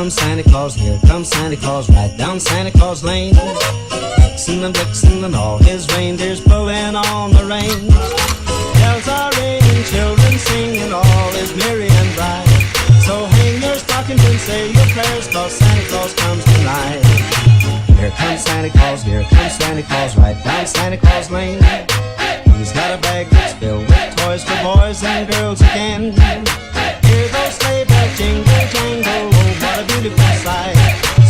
comes Santa Claus, here comes Santa Claus, right down Santa Claus Lane. Vixen and Blitzen and all his reindeers pulling on the reins. Bells are ringing, children singing, all is merry and bright. So hang your stockings and say your prayers, 'cause Santa Claus comes tonight. Here comes Santa Claus, here comes Santa Claus, right down Santa Claus Lane. He's got a bag that's filled with toys for boys and girls again. Hear those sleigh bells jingle, jangle, oh, what a beautiful sight.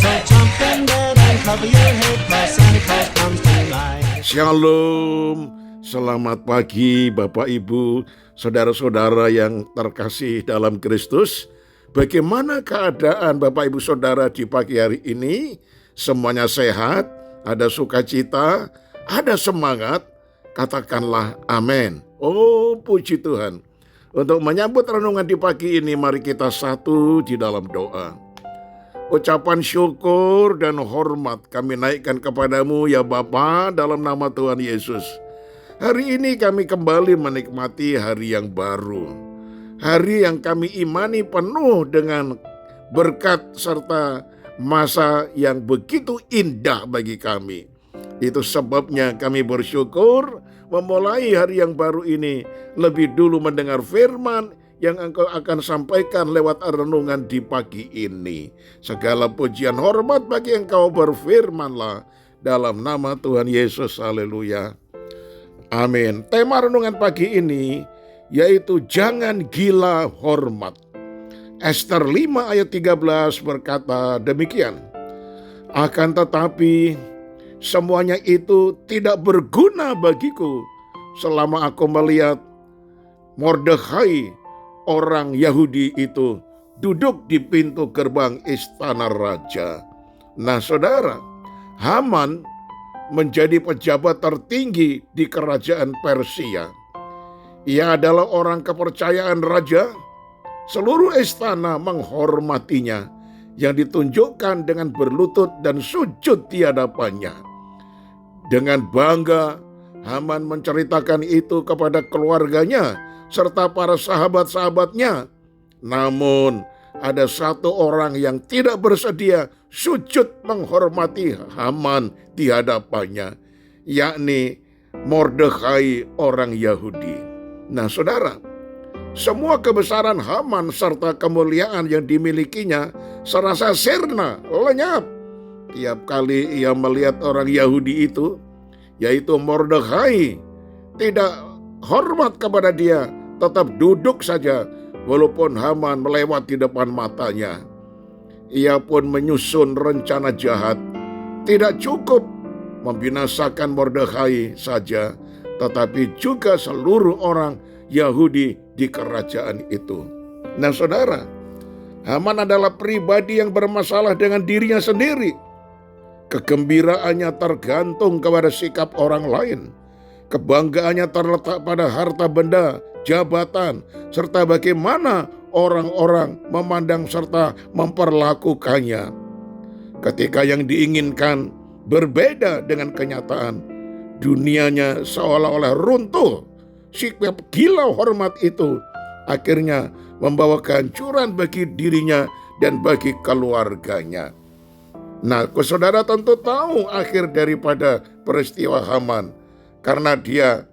So jump in bed and cover your head, 'cause Santa Claus comes tonight. Shalom, selamat pagi Bapak Ibu, saudara-saudara yang terkasih dalam Kristus. Bagaimana keadaan Bapak Ibu Saudara di pagi hari ini? Semuanya sehat, ada sukacita, ada semangat, katakanlah amin. Oh, puji Tuhan. Untuk menyambut renungan di pagi ini, mari kita satu di dalam doa. Ucapan syukur dan hormat kami naikkan kepadamu ya Bapa dalam nama Tuhan Yesus. Hari ini kami kembali menikmati hari yang baru. Hari yang kami imani penuh dengan berkat serta masa yang begitu indah bagi kami. Itu sebabnya kami bersyukur memulai hari yang baru ini lebih dulu mendengar firman yang Engkau akan sampaikan lewat renungan di pagi ini. Segala pujian hormat bagi Engkau, berfirmanlah dalam nama Tuhan Yesus. Haleluya. Amin. Tema renungan pagi ini yaitu jangan gila hormat. Ester 5 ayat 13 berkata demikian. Akan tetapi semuanya itu tidak berguna bagiku selama aku melihat Mordekhai orang Yahudi itu duduk di pintu gerbang istana raja. Nah saudara, Haman menjadi pejabat tertinggi di kerajaan Persia. Ia adalah orang kepercayaan raja. Seluruh istana menghormatinya, yang ditunjukkan dengan berlutut dan sujud di hadapannya. Dengan bangga, Haman menceritakan itu kepada keluarganya serta para sahabat-sahabatnya. Namun, ada satu orang yang tidak bersedia sujud menghormati Haman di hadapannya, yakni Mordekhai orang Yahudi. Nah, saudara, semua kebesaran Haman serta kemuliaan yang dimilikinya serasa sirna, lenyap. Tiap kali ia melihat orang Yahudi itu, yaitu Mordekhai, tidak hormat kepada dia, tetap duduk saja walaupun Haman melewat di depan matanya. Ia pun menyusun rencana jahat. Tidak cukup membinasakan Mordekhai saja, tetapi juga seluruh orang Yahudi di kerajaan itu. Nah saudara, Haman adalah pribadi yang bermasalah dengan dirinya sendiri. Kegembiraannya tergantung kepada sikap orang lain. Kebanggaannya terletak pada harta benda, jabatan, serta bagaimana orang-orang memandang serta memperlakukannya. Ketika yang diinginkan berbeda dengan kenyataan, dunianya seolah-olah runtuh. Sikap gila hormat itu akhirnya membawa kehancuran bagi dirinya dan bagi keluarganya. Nah, saudara tentu tahu akhir daripada peristiwa Haman, karena dia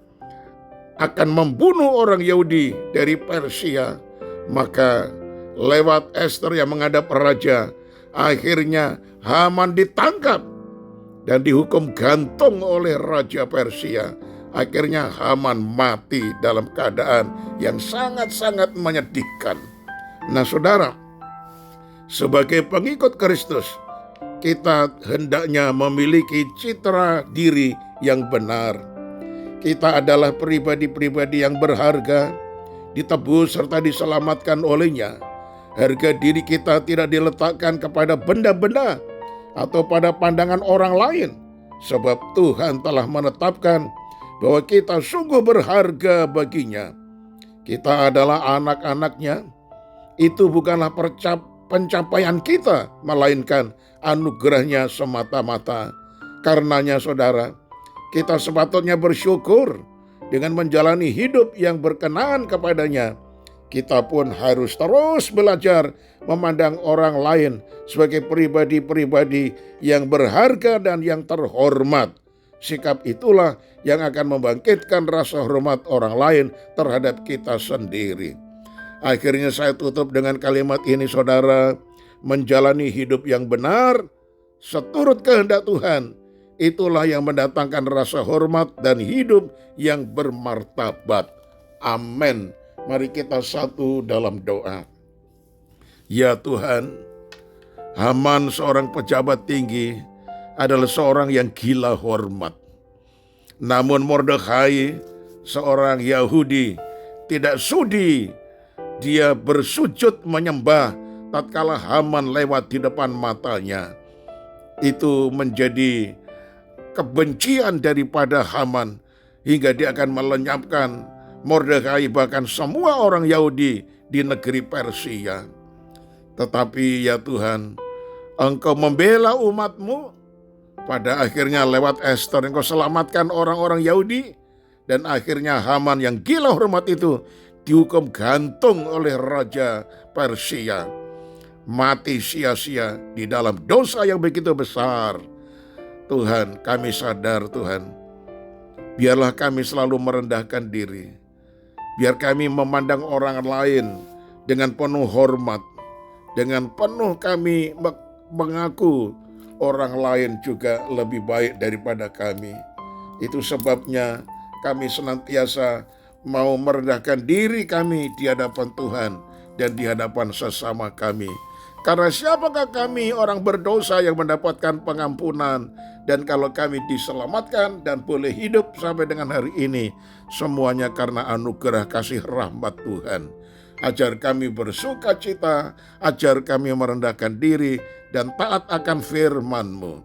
akan membunuh orang Yahudi dari Persia. Maka lewat Ester yang menghadap raja, akhirnya Haman ditangkap dan dihukum gantung oleh raja Persia. Akhirnya Haman mati dalam keadaan yang sangat-sangat menyedihkan. Nah saudara, sebagai pengikut Kristus, kita hendaknya memiliki citra diri yang benar. Kita adalah pribadi-pribadi yang berharga, ditebus serta diselamatkan olehnya. Harga diri kita tidak diletakkan kepada benda-benda atau pada pandangan orang lain, sebab Tuhan telah menetapkan bahwa kita sungguh berharga baginya. Kita adalah anak-anaknya. Itu bukanlah pencapaian kita, melainkan anugerahnya semata-mata. Karenanya saudara, kita sepatutnya bersyukur dengan menjalani hidup yang berkenan kepadanya, kita pun harus terus belajar memandang orang lain sebagai pribadi-pribadi yang berharga dan yang terhormat. Sikap itulah yang akan membangkitkan rasa hormat orang lain terhadap kita sendiri. Akhirnya saya tutup dengan kalimat ini, saudara. Menjalani hidup yang benar seturut kehendak Tuhan, itulah yang mendatangkan rasa hormat dan hidup yang bermartabat. Amin. Mari kita satu dalam doa. Ya Tuhan, Haman seorang pejabat tinggi adalah seorang yang gila hormat. Namun Mordekhai seorang Yahudi tidak sudi dia bersujud menyembah tatkala Haman lewat di depan matanya. Itu menjadi kebencian daripada Haman hingga dia akan melenyapkan Mordekhai bahkan semua orang Yahudi di negeri Persia. Tetapi ya Tuhan, Engkau membela umat-Mu. Pada akhirnya lewat Ester Engkau selamatkan orang-orang Yahudi. Dan akhirnya Haman yang gila hormat itu dihukum gantung oleh Raja Persia. Mati sia-sia di dalam dosa yang begitu besar. Tuhan, kami sadar Tuhan, biarlah kami selalu merendahkan diri. Biar kami memandang orang lain dengan penuh hormat. Dengan penuh kami mengaku orang lain juga lebih baik daripada kami. Itu sebabnya kami senantiasa mau merendahkan diri kami di hadapan Tuhan dan di hadapan sesama kami. Karena siapakah kami orang berdosa yang mendapatkan pengampunan? Dan kalau kami diselamatkan dan boleh hidup sampai dengan hari ini, semuanya karena anugerah kasih rahmat Tuhan. Ajar kami bersuka cita, ajar kami merendahkan diri dan taat akan firman-Mu.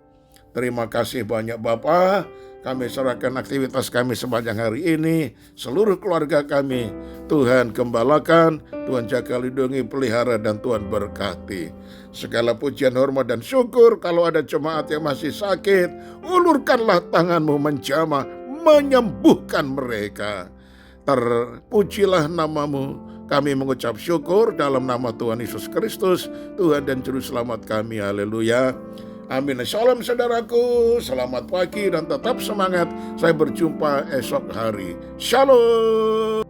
Terima kasih banyak Bapa. Kami serahkan aktivitas kami sepanjang hari ini, seluruh keluarga kami. Tuhan gembalakan, Tuhan jaga, lindungi, pelihara, dan Tuhan berkati. Segala pujian, hormat, dan syukur. Kalau ada jemaat yang masih sakit, ulurkanlah tangan-Mu menjamah, menyembuhkan mereka. Terpujilah nama-Mu. Kami mengucap syukur dalam nama Tuhan Yesus Kristus, Tuhan dan Juru Selamat kami. Haleluya. Amin. Shalom saudaraku, selamat pagi dan tetap semangat. Saya berjumpa esok hari. Shalom.